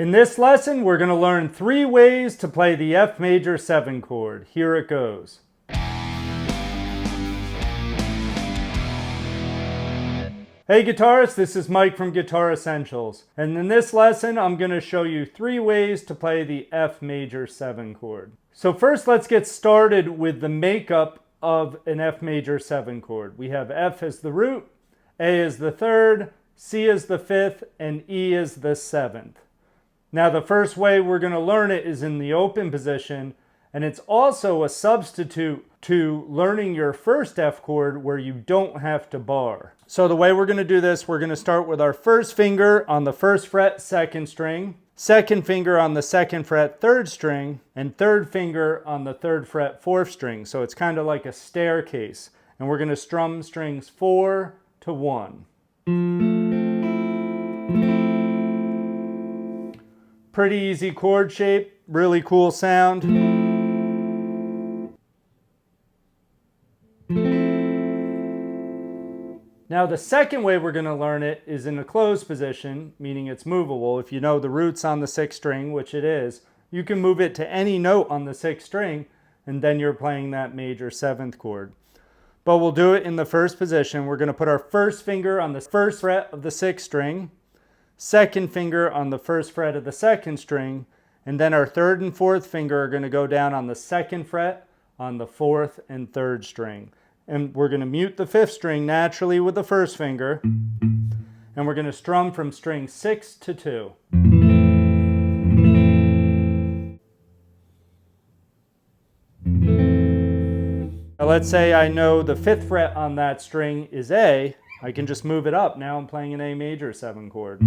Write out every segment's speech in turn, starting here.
In this lesson, we're going to learn 3 ways to play the F major 7 chord. Here it goes. Hey guitarists, this is Mike from Guitar Essentials. And in this lesson, I'm going to show you 3 ways to play the F major 7 chord. So first, let's get started with the makeup of an F major 7 chord. We have F as the root, A as the 3rd, C as the 5th, and E as the 7th. Now the first way we're going to learn it is in the open position, and it's also a substitute to learning your first F chord where you don't have to bar. So the way we're going to do this, we're going to start with our first finger on the 1st fret 2nd string, 2nd finger on the 2nd fret 3rd string, and 3rd finger on the 3rd fret 4th string. So it's kind of like a staircase, and we're going to strum strings 4 to 1. Pretty easy chord shape, really cool sound. Now the second way we're going to learn it is in a closed position, meaning it's movable. If you know the root's on the 6th string, which it is, you can move it to any note on the 6th string, and then you're playing that major 7th chord. But we'll do it in the first position. We're going to put our first finger on the 1st fret of the 6th string, 2nd finger on the 1st fret of the 2nd string, and then our 3rd and 4th finger are going to go down on the 2nd fret on the 4th and 3rd string. And we're going to mute the 5th string naturally with the 1st finger, and we're going to strum from string 6 to 2. Now let's say I know the 5th fret on that string is A. I can just move it up. Now I'm playing an A major 7 chord.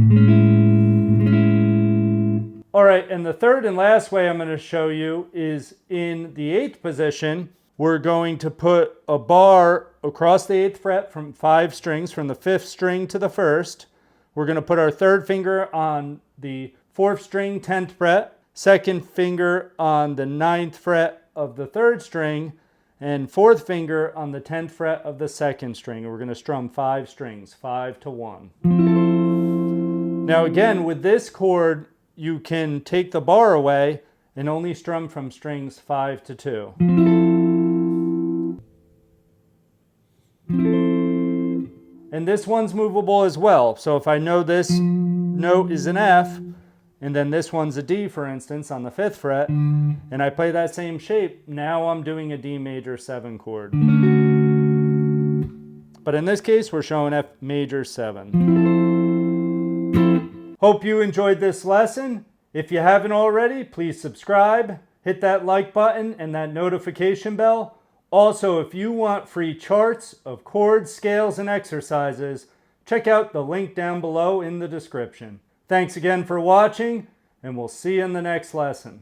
All right, and the third and last way I'm going to show you is in the 8th position. We're going to put a bar across the 8th fret from 5 strings, from the 5th string to the 1st. We're going to put our 3rd finger on the 4th string, 10th fret, 2nd finger on the 9th fret of the 3rd string, and 4th finger on the 10th fret of the 2nd string. We're going to strum 5 strings, 5 to 1. Now again, with this chord, you can take the bar away and only strum from strings 5 to 2. And this one's movable as well. So if I know this note is an F, and then this one's a D, for instance, on the 5th fret, and I play that same shape, now I'm doing a D major 7 chord. But in this case, we're showing F major 7. Hope you enjoyed this lesson. If you haven't already, please subscribe, hit that like button and that notification bell. Also, if you want free charts of chords, scales, and exercises, check out the link down below in the description. Thanks again for watching, and we'll see you in the next lesson.